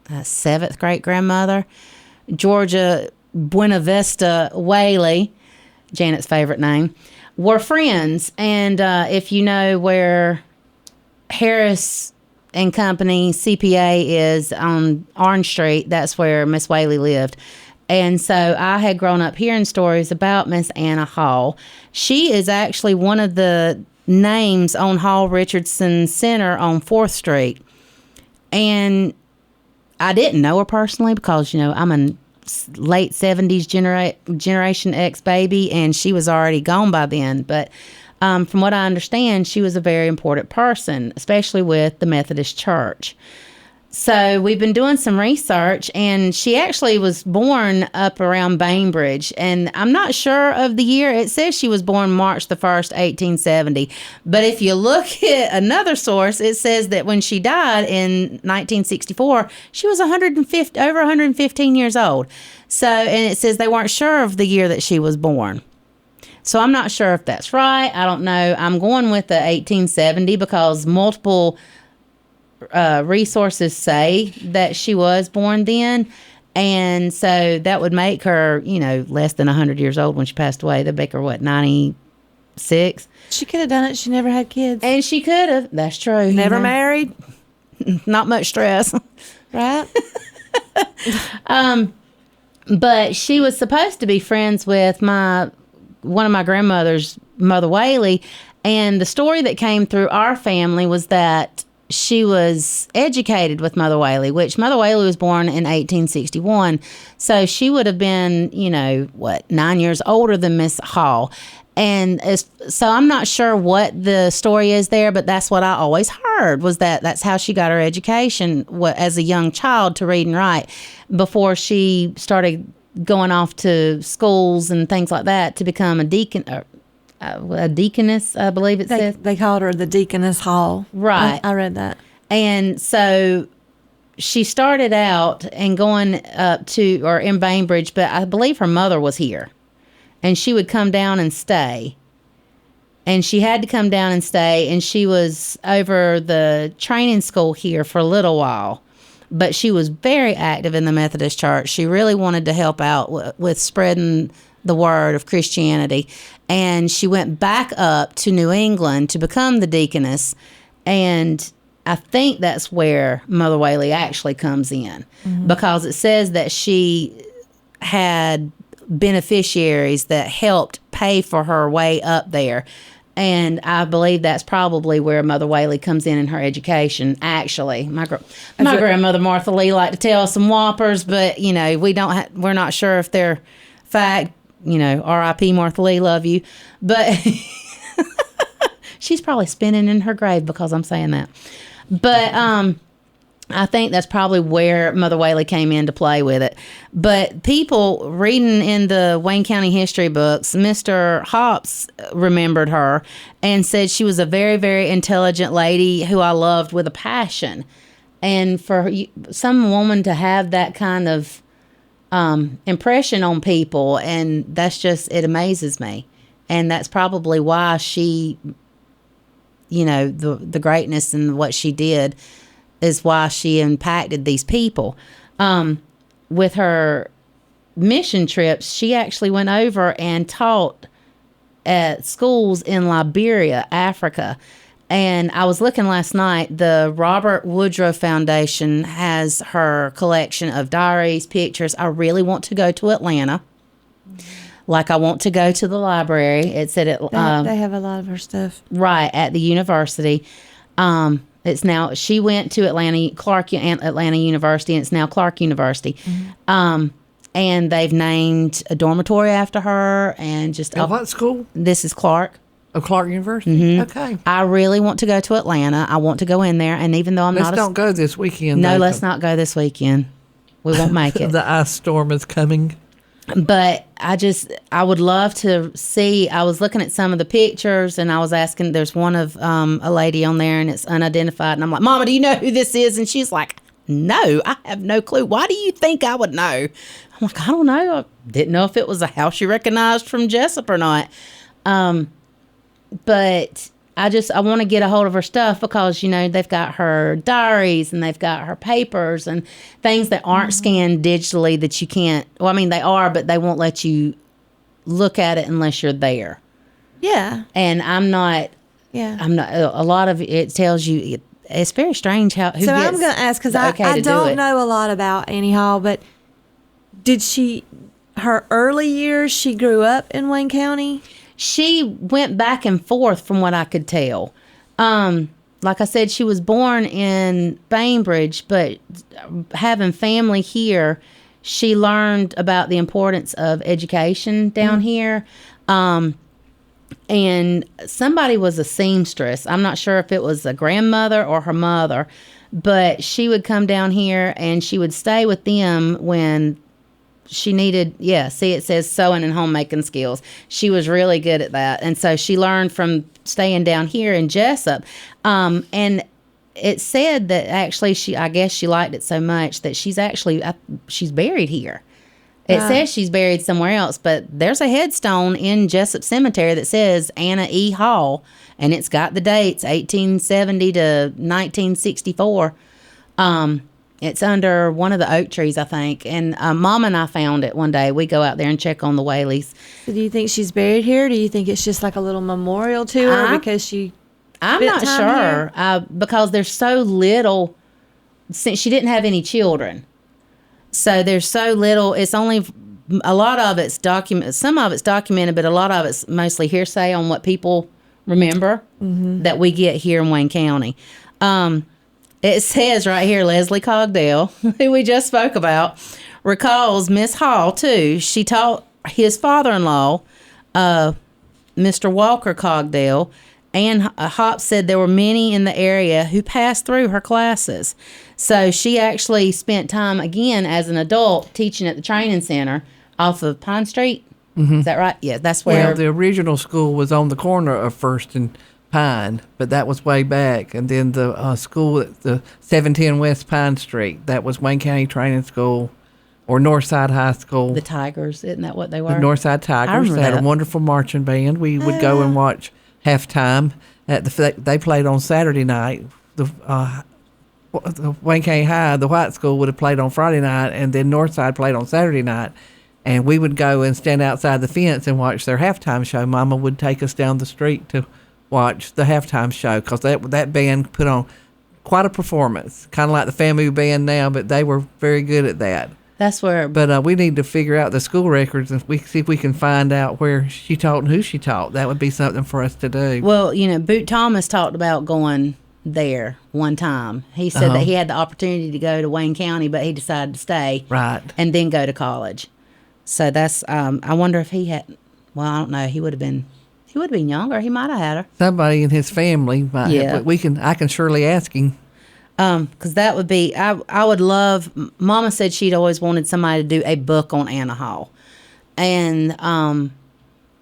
7th great-grandmother, Georgia Buena Vista Whaley, Janet's favorite name, were friends. And if you know where Harris and Company CPA is on Orange Street, that's where Miss Whaley lived. And so I had grown up hearing stories about Miss Anna Hall. She is actually one of the names on Hall-Richardson Center on 4th Street. And I didn't know her personally because, you know, I'm a late 70s Generation X baby, and she was already gone by then. But from what I understand, she was a very important person, especially with the Methodist Church. So we've been doing some research, and she actually was born up around Bainbridge, and I'm not sure of the year. It says she was born March the 1st, 1870. But if you look at another source, it says that when she died in 1964, she was over 115 years old. So, and it says they weren't sure of the year that she was born. So I'm not sure if that's right. I don't know. I'm going with the 1870 because multiple resources say that she was born then. And so that would make her, you know, less than 100 years old when she passed away. That'd make her, what, 96? She could have done it. She never had kids. And she could have. That's true. Never married. Not much stress. Right? But she was supposed to be friends with one of my grandmother's, Mother Whaley, and the story that came through our family was that she was educated with Mother Whaley, which Mother Whaley was born in 1861, so she would have been, 9 years older than Miss Hall. And so I'm not sure what the story is there, but that's what I always heard, was that that's how she got her education as a young child, to read and write, before she started going off to schools and things like that to become a deaconess, I believe it says. They called her the Deaconess Hall. Right. I read that. And so she started out and going up to, or in Bainbridge, but I believe her mother was here. And she would come down and stay. And she had to come down and stay, and she was over the training school here for a little while. But she was very active in the Methodist Church. She really wanted to help out with spreading the word of Christianity. And she went back up to New England to become the deaconess. And I think that's where Mother Whaley actually comes in. Mm-hmm. Because it says that she had beneficiaries that helped pay for her way up there. And I believe that's probably where Mother Whaley comes in her education. Actually, my grandmother Martha Lee liked to tell some whoppers, but we're not sure if they're fact. R.I.P. Martha Lee, love you, but she's probably spinning in her grave because I'm saying that. But I think that's probably where Mother Whaley came into play with it. But people reading in the Wayne County history books, Mr. Hops remembered her and said she was a very, very intelligent lady who I loved with a passion. And for some woman to have that kind of impression on people, and that's just, it amazes me. And that's probably why she, the greatness and what she did is why she impacted these people. With her mission trips, she actually went over and taught at schools in Liberia, Africa. And I was looking last night, the Robert Woodrow Foundation has her collection of diaries, pictures. I really want to go to Atlanta. Like I want to go to the library. It's at they have a lot of her stuff. Right, at the university. It's now, she went to Atlanta University, and it's now Clark University. Mm-hmm. And they've named a dormitory after her, and just what school? This is Clark. Oh, Clark University. Mm-hmm. Okay. I really want to go to Atlanta. I want to go in there, and even though let's don't go this weekend. No, let's not go this weekend. We won't make it. The ice storm is coming. But I would love to see. I was looking at some of the pictures, and I was asking, there's one of a lady on there, and it's unidentified. And I'm like, Mama, do you know who this is? And she's like, no, I have no clue. Why do you think I would know? I'm like, I don't know. I didn't know if it was a house you recognized from Jessup or not. But I want to get a hold of her stuff because, they've got her diaries and they've got her papers and things that aren't scanned digitally that you can't. Well, I mean, they are, but they won't let you look at it unless you're there. Yeah. And I'm not. A lot of it tells you, it's very strange how. So I'm going to ask, because I don't know a lot about Annie Hall, but did her early years, she grew up in Wayne County? She went back and forth from what I could tell. Like I said, she was born in Bainbridge, but having family here, she learned about the importance of education down here. And somebody was a seamstress. I'm not sure if it was a grandmother or her mother, but she would come down here and she would stay with them when she needed, see, it says sewing and homemaking skills. She was really good at that. And so she learned from staying down here in Jessup. And it said that actually I guess she liked it so much that she's buried here. It says she's buried somewhere else, but there's a headstone in Jessup Cemetery that says Anna E. Hall, and it's got the dates, 1870 to 1964. It's under one of the oak trees, I think. And Mom and I found it one day. We go out there and check on the Whaleys. So do you think she's buried here? Do you think it's just like a little memorial to her because she I'm not sure. Because there's so little, since she didn't have any children. So there's so little, it's only, a lot of it's documented, some of it's documented, but a lot of it's mostly hearsay on what people remember that we get here in Wayne County. It says right here, Leslie Cogdell, who we just spoke about, recalls Miss Hall, too. She taught his father-in-law, Mr. Walker Cogdell, and Hop said there were many in the area who passed through her classes. So she actually spent time, again, as an adult, teaching at the training center off of Pine Street. Is that right? Yeah, that's where. Well, the original school was on the corner of First and Pine, but that was way back. And then the school at the 710 West Pine Street, that was Wayne County Training School or Northside High School. The Tigers, isn't that what they were? The Northside Tigers. They had a wonderful marching band. We would go and watch halftime at they played on Saturday night. The Wayne County High, the white school, would have played on Friday night, and then Northside played on Saturday night. And we would go and stand outside the fence and watch their halftime show. Mama would take us down the street to watch the halftime show because that band put on quite a performance, kind of like the FAMU band now, but they were very good at that. That's where. But we need to figure out the school records and see if we can find out where she taught and who she taught. That would be something for us to do. Well, Boot Thomas talked about going there one time. He said that he had the opportunity to go to Wayne County, but he decided to stay. Right. And then go to college. So that's, I wonder if he had, well, I don't know. He would have been younger. He might have had her. Somebody in his family might have, but I can surely ask him. Because that would be, I would love, Mama said she'd always wanted somebody to do a book on Anna Hall. And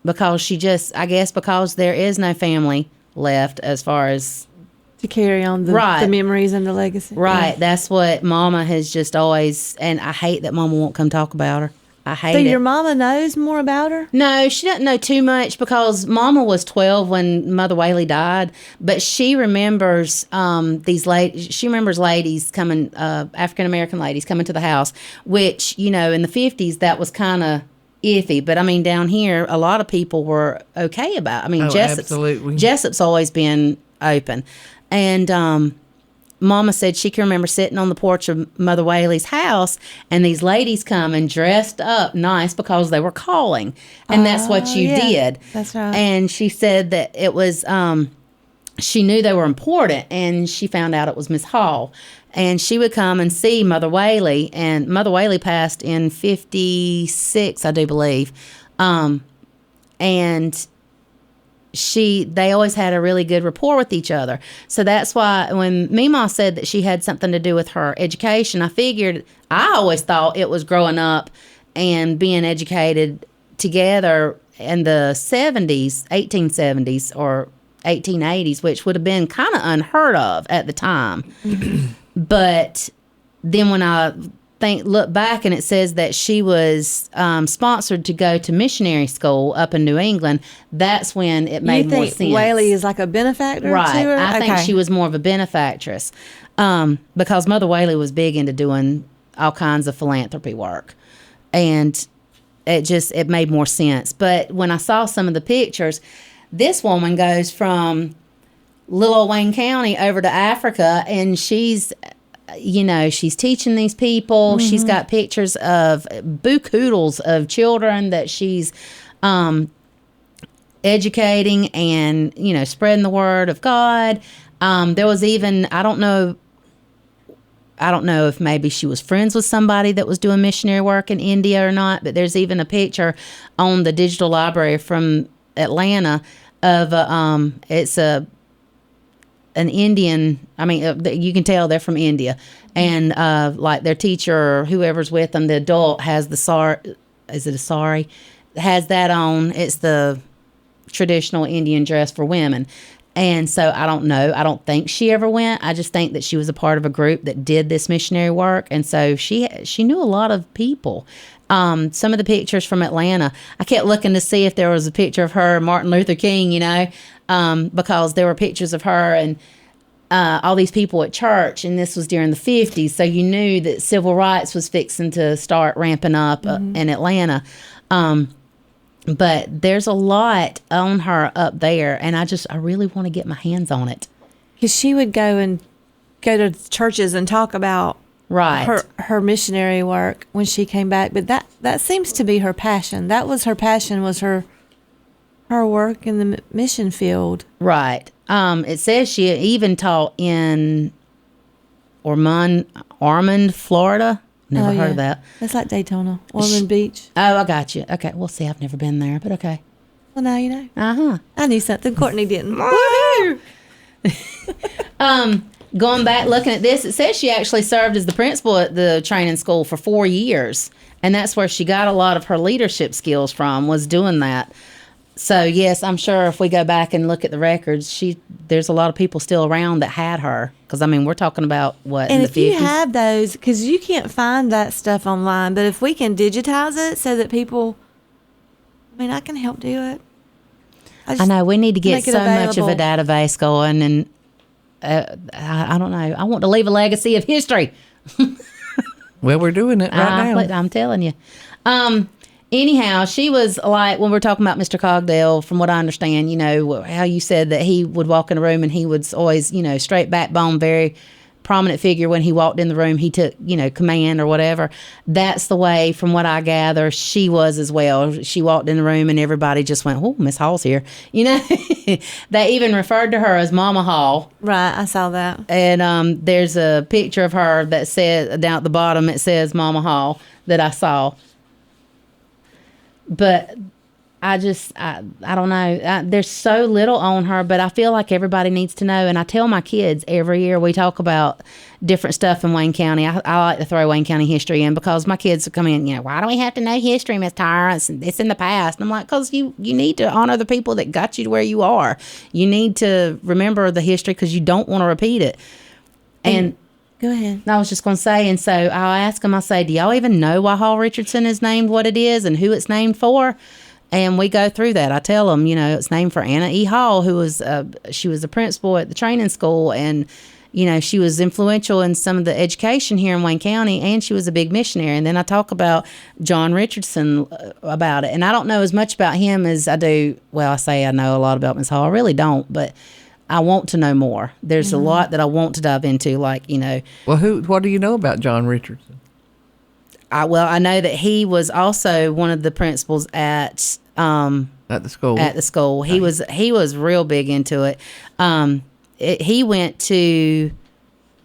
because I guess because there is no family left as far as. To carry on the memories and the legacy. Right. Yeah. That's what Mama has just always, and I hate that Mama won't come talk about her. I hate it. So your mama knows more about her? No, she doesn't know too much because Mama was 12 when Mother Whaley died, but she remembers she remembers ladies coming, African American ladies coming to the house, which, in the 50s that was kind of iffy. But I mean, down here, a lot of people were okay about it. I mean, Jessup's always been open. And Mama said she can remember sitting on the porch of Mother Whaley's house, and these ladies come and dressed up nice because they were calling, and that's what you did. That's right. And she said that it was, she knew they were important, and she found out it was Miss Hall, and she would come and see Mother Whaley, and Mother Whaley passed in 56, I do believe, and they always had a really good rapport with each other. So that's why when Meemaw said that she had something to do with her education, I always thought it was growing up and being educated together in the 70s, 1870s or 1880s, which would have been kind of unheard of at the time. But then when I look back, and it says that she was sponsored to go to missionary school up in New England. That's when it made more sense. You think Whaley is like a benefactor to her? I think she was more of a benefactress because Mother Whaley was big into doing all kinds of philanthropy work, and it made more sense. But when I saw some of the pictures, this woman goes from little old Wayne County over to Africa, and she's teaching these people. Mm-hmm. She's got pictures of boo-koodles of children that she's educating and, spreading the word of God. There was even, I don't know if maybe she was friends with somebody that was doing missionary work in India or not, but there's even a picture on the digital library from Atlanta of an Indian, you can tell they're from India, and like their teacher or whoever's with them, the adult has the sari, has that on. It's the traditional Indian dress for women. And so I don't know. I don't think she ever went. I just think that she was a part of a group that did this missionary work, and so she knew a lot of people. Some of the pictures from Atlanta, I kept looking to see if there was a picture of her and Martin Luther King, because there were pictures of her and all these people at church, and this was during the 50s, so you knew that civil rights was fixing to start ramping up in Atlanta. But there's a lot on her up there, and I really want to get my hands on it. Because she would go to churches and talk about her missionary work when she came back. But that seems to be her passion. That was her passion, was her work in the mission field. Right. It says she even taught in Ormond, Florida. Never heard of that. That's like Daytona, Ormond Beach. Oh, I got you. Okay. Well, see, I've never been there, but okay. Well, now you know. Uh-huh. I knew something Courtney didn't. Woohoo! Going back, looking at this, it says she actually served as the principal at the training school for 4 years. And that's where she got a lot of her leadership skills from, was doing that. So, yes, I'm sure if we go back and look at the records, there's a lot of people still around that had her. Because, we're talking about, what, in the 50s? And if you have those, because you can't find that stuff online, but if we can digitize it so that people, I can help do it. I know, we need to get so much of a database going, and I don't know. I want to leave a legacy of history. Well, we're doing it right now. I'm telling you. Anyhow, she was like, when we're talking about Mr. Cogdell, from what I understand, how you said that he would walk in a room and he was always, straight backbone, very prominent figure. When he walked in the room, he took, command or whatever. That's the way, from what I gather, she was as well. She walked in the room and everybody just went, "Oh, Miss Hall's here." They even referred to her as Mama Hall. Right, I saw that. And there's a picture of her that says, down at the bottom, it says Mama Hall, that I saw. But I don't know. There's so little on her, but I feel like everybody needs to know. And I tell my kids every year we talk about different stuff in Wayne County. I like to throw Wayne County history in, because my kids come in, why do we have to know history, Miss Tyra? It's in the past. And I'm like, because you need to honor the people that got you to where you are. You need to remember the history, because you don't want to repeat it. And go ahead. I was just going to say, and so I'll ask them, I say, do y'all even know why Hall-Richardson is named what it is and who it's named for? And we go through that. I tell them, it's named for Anna E. Hall, who was she was a principal at the training school, and she was influential in some of the education here in Wayne County, and she was a big missionary. And then I talk about John Richardson about it, and I don't know as much about him as I do. Well, I say I know a lot about Miss Hall. I really don't, but I want to know more. There's a lot that I want to dive into, Well, what do you know about John Richardson? I know that he was also one of the principals at the school. At the school, he was real big into it. He went to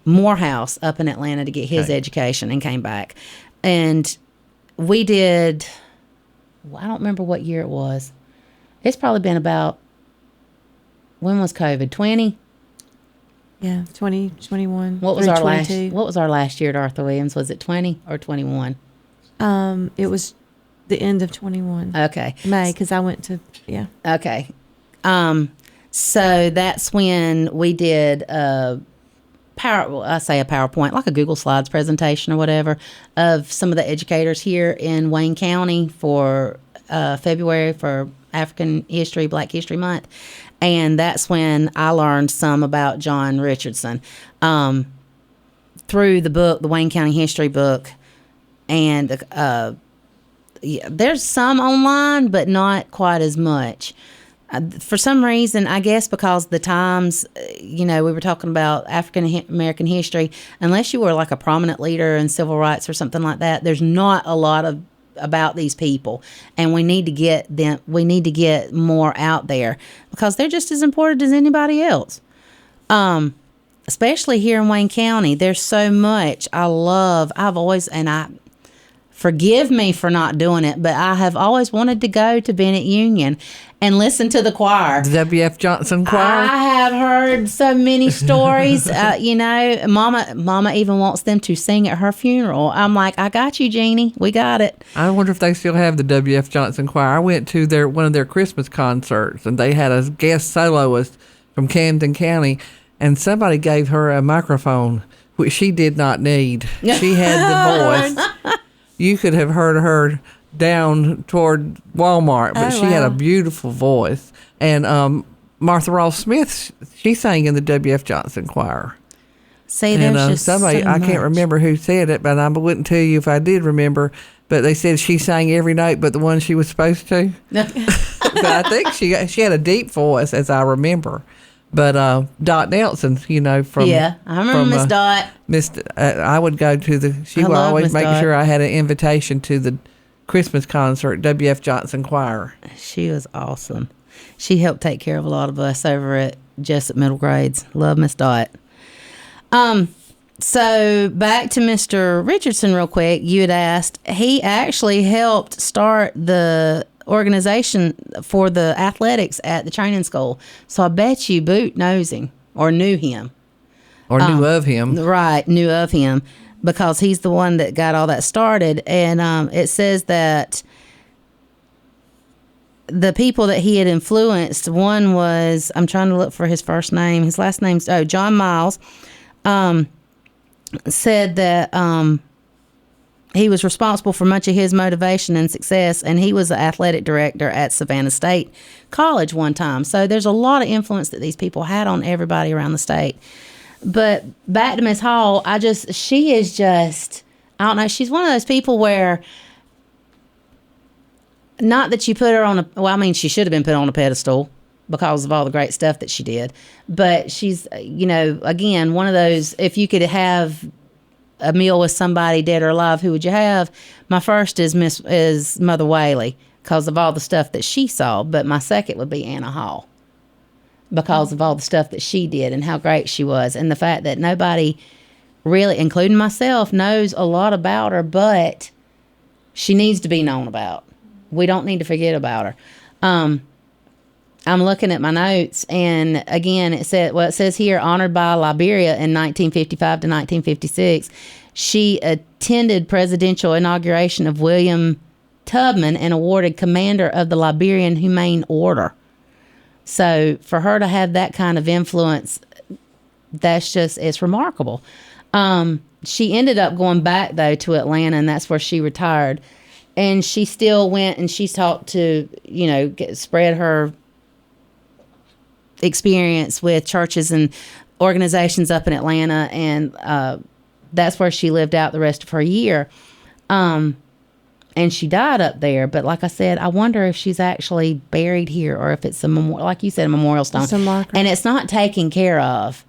Morehouse up in Atlanta to get his education and came back. And we did. I don't remember what year it was. It's probably been about. When was COVID? 20? Yeah, 2021. What was our last year at Arthur Williams? Was it 20 or 21? It was the end of 21. Okay. May, because I went to, yeah. Okay. So that's when we did a PowerPoint, like a Google Slides presentation or whatever, of some of the educators here in Wayne County for February for African History, Black History Month. And that's when I learned some about John Richardson through the book, the Wayne County History book. And there's some online, but not quite as much. For some reason, I guess because the times, we were talking about African American history, unless you were like a prominent leader in civil rights or something like that, there's not a lot about these people, and we need to get more out there, because they're just as important as anybody else. Especially here in Wayne County, there's so much forgive me for not doing it, but I have always wanted to go to Bennett Union and listen to the choir. The W.F. Johnson choir? I have heard so many stories. Mama even wants them to sing at her funeral. I'm like, I got you, Jeannie. We got it. I wonder if they still have the W.F. Johnson choir. I went to one of their Christmas concerts, and they had a guest soloist from Camden County, and somebody gave her a microphone, which she did not need. She had the voice. You could have heard her down toward Walmart, but she had a beautiful voice. And Martha Ross Smith, she sang in the W.F. Johnson choir. See, there's just somebody, so I can't remember who said it, but I wouldn't tell you if I did remember. But they said she sang every note but the one she was supposed to. But I think she had a deep voice, as I remember. But Dot Nelson, from I remember Miss Dot. I would go to she would always make sure I had an invitation to the Christmas concert, W.F. Johnson Choir. She was awesome. She helped take care of a lot of us over at Jessup Middle Grades. Love Miss Dot. So back to Mr. Richardson real quick. You had asked. He actually helped start the organization for the athletics at the training school. So I bet you Boot knows him or knew him. Or knew of him. Right, knew of him, because he's the one that got all that started. And it says that the people that he had influenced, one was, I'm trying to look for his first name. His last name's, John Miles, said that he was responsible for much of his motivation and success, and he was the athletic director at Savannah State College one time. So there's a lot of influence that these people had on everybody around the state. But back to Miss Hall, she is just, I don't know, she's one of those people where, not that you put her on she should have been put on a pedestal. because of all the great stuff that she did. But she's, again, one of those, if you could have a meal with somebody dead or alive, who would you have? My first is Mother Whaley, because of all the stuff that she saw. But my second would be Anna Hall, because of all the stuff that she did and how great she was. And the fact that nobody really, including myself, knows a lot about her, but she needs to be known about. We don't need to forget about her. I'm looking at my notes, and again, it says here, honored by Liberia in 1955 to 1956. She attended presidential inauguration of William Tubman and awarded Commander of the Liberian Humane Order. So for her to have that kind of influence, it's remarkable. She ended up going back, though, to Atlanta, and that's where she retired. And she still went and she sought to, spread her experience with churches and organizations up in Atlanta. And that's where she lived out the rest of her year. And she died up there. But like I said, I wonder if she's actually buried here, or if it's like you said, a memorial stone. It's a marker. And it's not taken care of.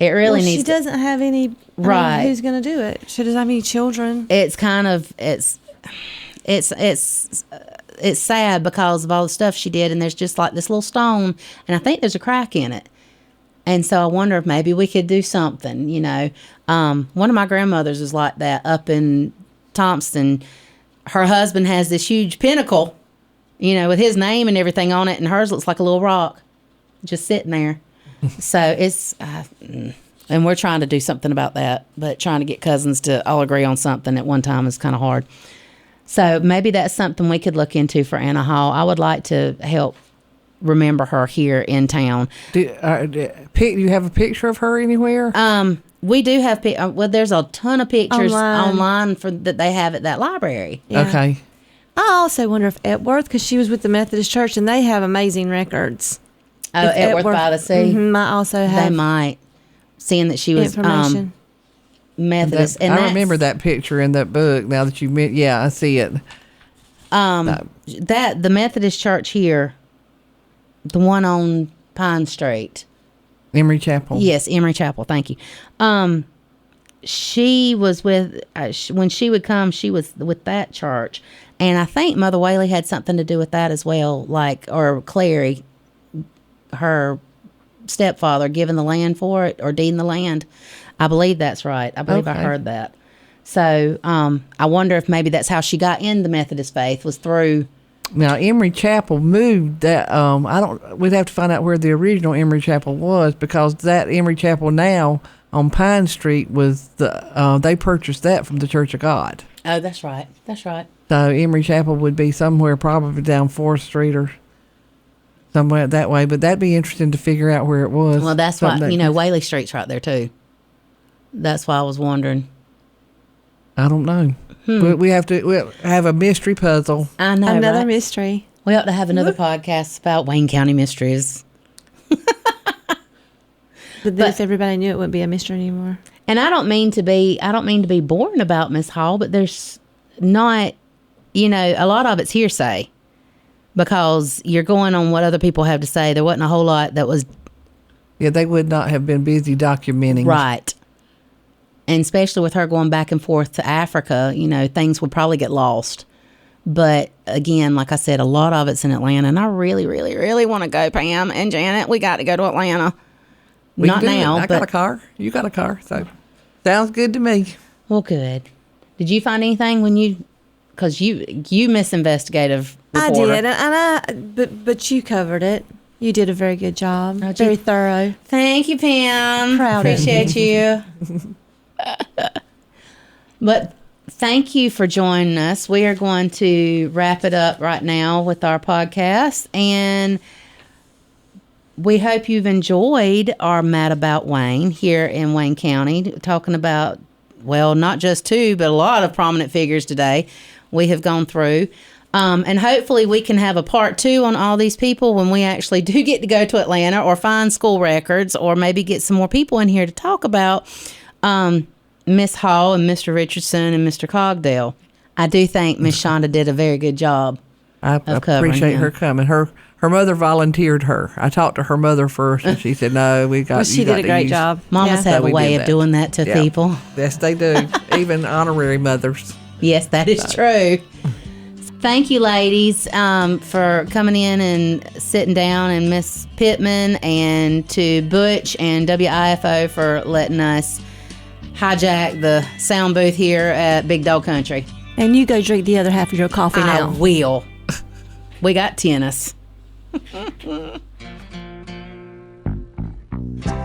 It really needs. She doesn't have any. Right. Who's going to do it? She doesn't have any children. It's kind of it's sad because of all the stuff she did, and there's just like this little stone, and I think there's a crack in it. And so I wonder if maybe we could do something. One of my grandmothers was like that up in Thompson. Her husband has this huge pinnacle, with his name and everything on it, and hers looks like a little rock just sitting there. So it's, and we're trying to do something about that, but trying to get cousins to all agree on something at one time is kind of hard. So maybe that's something we could look into for Anna Hall. I would like to help remember her here in town. Do you have a picture of her anywhere? We do have, there's a ton of pictures online that they have at that library. Yeah. Okay. I also wonder if Epworth, because she was with the Methodist Church, and they have amazing records. Oh, Epworth by the Sea. Might also have. They might, seeing that she was information. Methodist. I remember that picture in that book. Now that I see it. The Methodist Church here, the one on Pine Street. Emory Chapel. Yes, Emory Chapel. Thank you. She was with when she would come. She was with that church, and I think Mother Whaley had something to do with that as well. Or Clary, her stepfather, giving the land for it or deeding the land. I believe that's right. I believe I heard that. So I wonder if maybe that's how she got in the Methodist faith, was through. Now Emory Chapel moved that. We'd have to find out where the original Emory Chapel was, because that Emory Chapel now on Pine Street was they purchased that from the Church of God. Oh, that's right. That's right. So Emory Chapel would be somewhere probably down 4th Street or somewhere that way. But that'd be interesting to figure out where it was. Well, that's why, Whaley Street's right there too. That's why I was wondering. I don't know. We have to have a mystery puzzle. I know, Another right? mystery. We ought to have another podcast about Wayne County mysteries. But then if everybody knew, it wouldn't be a mystery anymore. And I don't mean to be boring about Miss Hall, but there's not, a lot of it's hearsay, because you're going on what other people have to say. There wasn't a whole lot that was. Yeah, they would not have been busy documenting. Right. And especially with her going back and forth to Africa, things would probably get lost. But again, like I said, a lot of it's in Atlanta, and I really, really, really want to go, Pam and Janet. We got to go to Atlanta. Not now. I got a car. You got a car. So sounds good to me. Well, good. Did you find anything because you Miss Investigative Reporter. I did, but you covered it. You did a very good job. Very thorough. Thank you, Pam. Proud of Appreciate you. But thank you for joining us. We are going to wrap it up right now with our podcast, and we hope you've enjoyed our Mad About Wayne here in Wayne County, talking about, well, not just two, but a lot of prominent figures today we have gone through. And hopefully we can have a part 2 on all these people when we actually do get to go to Atlanta, or find school records, or maybe get some more people in here to talk about Miss Hall and Mr. Richardson and Mr. Cogdell. I do think Miss Chanda did a very good job. I covering appreciate him. her coming. Her mother volunteered her. I talked to her mother first, and she said, "No, we got." Well, she you got did a to great use-" job. Mamas Yeah. have So a we way did of that. doing that to Yeah. people. Yes, they do. Even honorary mothers. Yes, that is true. Thank you, ladies, for coming in and sitting down, and Miss Pittman, and to Butch and WIFO for letting us hijack the sound booth here at Big Dog Country. And you go drink the other half of your coffee I now. will. We got tennis.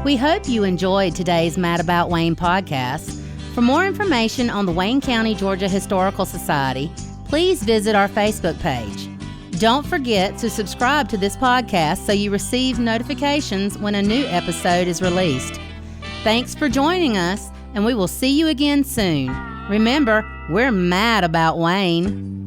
We hope you enjoyed today's Mad About Wayne podcast. For more information on the Wayne County, Georgia Historical Society, please visit our Facebook page. Don't forget to subscribe to this podcast so you receive notifications when a new episode is released. Thanks for joining us, and we will see you again soon. Remember, we're mad about Wayne.